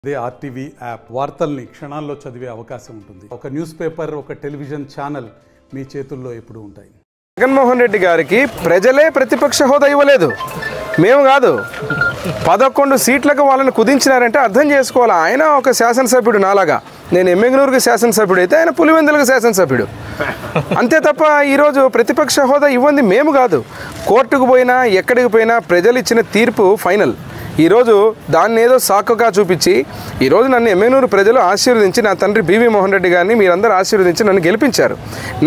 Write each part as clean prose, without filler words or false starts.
అదే RTV app వార్తల్ని క్షణాల్లో చదివే అవకాశం ఉంటుంది. ఒక న్యూస్ పేపర్, ఒక టెలివిజన్ ఛానల్ మీ చేతుల్లో ఎప్పుడూ ఉంటాయి. జగన్మోహన్ రెడ్డి గారికి ప్రజలే ప్రతిపక్ష హోదా ఇవ్వలేదు, మేము కాదు. 11 సీట్లకు వాళ్ళని కుదించినారంటే అర్థం చేసుకోవాలి. ఆయన ఒక శాసనసభ్యుడు నాలాగా. నేను ఎమ్మెగనూరుకి శాసనసభ్యుడు అయితే ఆయన పులివెందులకు శాసనసభ్యుడు. అంతే తప్ప ఈరోజు ప్రతిపక్ష హోదా ఇవ్వండి మేము కాదు. కోర్టుకు పోయినా ఎక్కడికి పోయినా ప్రజలు ఇచ్చిన తీర్పు ఫైనల్. ఈరోజు దాన్ని ఏదో సాకుగా చూపించి ఈరోజు నన్ను ఎమ్మెగనూరు ప్రజలు ఆశీర్వదించి నా తండ్రి బివి మోహన్ రెడ్డి గారిని మీరందరూ ఆశీర్వదించి నన్ను గెలిపించారు.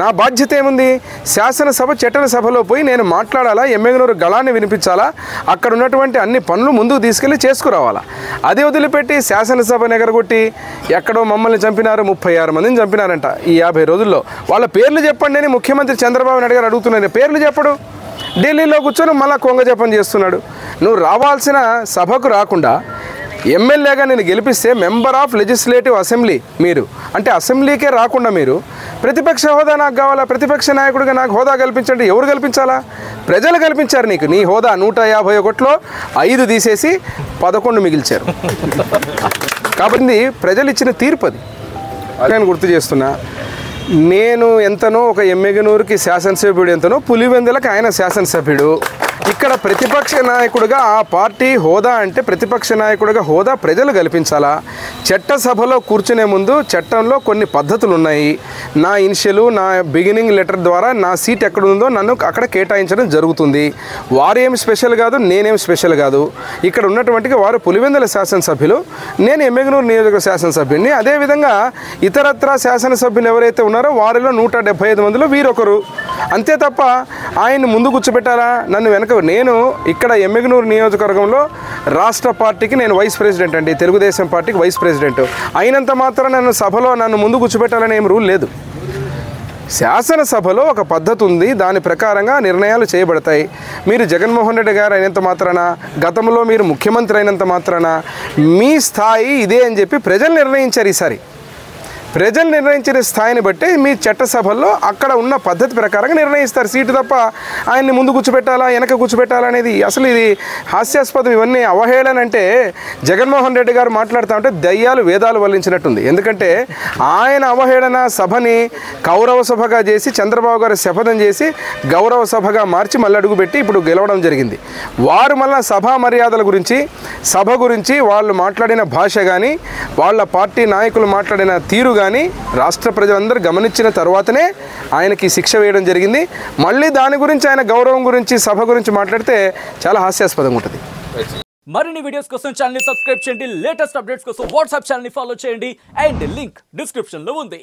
నా బాధ్యత ఏముంది? శాసనసభ చట్టన సభలో పోయి నేను మాట్లాడాలా, ఎమ్మెగనూరు గళాన్ని వినిపించాలా, అక్కడ ఉన్నటువంటి అన్ని పనులు ముందుకు తీసుకెళ్ళి చేసుకురావాలా. అది వదిలిపెట్టి శాసనసభ ఎగరగొట్టి ఎక్కడో మమ్మల్ని చంపినారు, 36 మందిని చంపినారంట ఈ 50 రోజుల్లో. వాళ్ళ పేర్లు చెప్పండి అని ముఖ్యమంత్రి చంద్రబాబు నాయుడు గారు అడుగుతున్నారు. పేర్లు చెప్పడు. ఢిల్లీలో కూర్చొని మళ్ళీ కొంగ జపం చేస్తున్నాడు. నువ్వు రావాల్సిన సభకు రాకుండా ఎమ్మెల్యేగా నేను గెలిపిస్తే మెంబర్ ఆఫ్ లెజిస్లేటివ్ అసెంబ్లీ మీరు అంటే అసెంబ్లీకే రాకుండా మీరు ప్రతిపక్ష హోదా నాకు కావాలా, ప్రతిపక్ష నాయకుడిగా నాకు హోదా కల్పించండి. ఎవరు కల్పించాలా? ప్రజలు కల్పించారు నీకు. నీ హోదా 151లో 5 తీసేసి 11 మిగిల్చారు. కాబట్టి ప్రజలు ఇచ్చిన తీర్పు అది. నేను గుర్తు చేస్తున్నా, నేను ఎంతనో ఒక ఎమ్మెగనూరుకి శాసనసభ్యుడు ఎంతనో పులివెందులకు ఆయన శాసనసభ్యుడు. ఇక్కడ ప్రతిపక్ష నాయకుడిగా ఆ పార్టీ హోదా అంటే ప్రతిపక్ష నాయకుడిగా హోదా ప్రజలు కల్పించాలా. చట్టసభలో కూర్చునే ముందు చట్టంలో కొన్ని పద్ధతులు ఉన్నాయి. నా ఇనిషియలు, నా బిగినింగ్ లెటర్ ద్వారా నా సీట్ ఎక్కడ ఉందో నన్ను అక్కడ కేటాయించడం జరుగుతుంది. వారు ఏం స్పెషల్ కాదు, నేనేం స్పెషల్ కాదు. ఇక్కడ ఉన్నటువంటికి వారు పులివెందుల శాసనసభ్యులు, నేను ఎమ్మెగనూరు నియోజక శాసనసభ్యుడిని. అదేవిధంగా ఇతరత్ర శాసనసభ్యులు ఎవరైతే ఉన్నారో వారిలో 175 మందిలో వీరొకరు. అంతే తప్ప ఆయన్ని ముందు కూర్చోబెట్టాలా, నన్ను వెనక. నేను ఇక్కడ ఎమ్మెగనూరు నియోజకవర్గంలో రాష్ట్ర పార్టీకి నేను వైస్ ప్రెసిడెంట్ అండి, తెలుగుదేశం పార్టీకి వైస్ ప్రెసిడెంట్ అయినంత మాత్రం నన్ను ముందు కూర్చోబెట్టాలని ఏం రూల్ లేదు. శాసనసభలో ఒక పద్ధతి ఉంది, దాని ప్రకారంగా నిర్ణయాలు చేయబడతాయి. మీరు జగన్మోహన్ రెడ్డి గారు అయినంత మాత్రాన, గతంలో మీరు ముఖ్యమంత్రి అయినంత మాత్రాన మీ స్థాయి ఇదే అని చెప్పి ప్రజలు నిర్ణయించారు. ఈసారి ప్రజలు నిర్ణయించిన స్థాయిని బట్టి మీ చట్టసభల్లో అక్కడ ఉన్న పద్ధతి ప్రకారంగా నిర్ణయిస్తారు సీటు. తప్ప ఆయన్ని ముందు కూర్చోబెట్టాలా, వెనక కూర్చోబెట్టాలా అనేది అసలు ఇది హాస్యాస్పదం. ఇవన్నీ అవహేళన. అంటే జగన్మోహన్ రెడ్డి గారు మాట్లాడుతూ ఉంటే దయ్యాలు వేదాలు వల్లించినట్టుంది. ఎందుకంటే ఆయన అవహేళన సభని కౌరవ సభగా చేసి చంద్రబాబు గారు శపథం చేసి గౌరవ సభగా మార్చి మళ్ళీ అడుగుపెట్టి ఇప్పుడు గెలవడం జరిగింది. వారు మళ్ళీ సభా మర్యాదల గురించి, సభ గురించి వాళ్ళు మాట్లాడిన భాష కానీ, వాళ్ళ పార్టీ నాయకులు మాట్లాడిన తీరు కానీ రాష్ట్ర ప్రజలందరూ గమనించిన తర్వాతనే ఆయనకి శిక్ష వేయడం జరిగింది. మళ్ళీ దాని గురించి, ఆయన గౌరవం గురించి, సభ గురించి మాట్లాడితే చాలా హాస్యాస్పదంగా ఉంటుంది. మరిన్ని వీడియోస్ కోసం ఛానల్ ని సబ్స్క్రైబ్ చేయండి. లేటెస్ట్ అప్డేట్స్ కోసం వాట్సాప్ ఛానల్ ని ఫాలో చేయండి. అండ్ లింక్ డిస్క్రిప్షన్ లో ఉంది.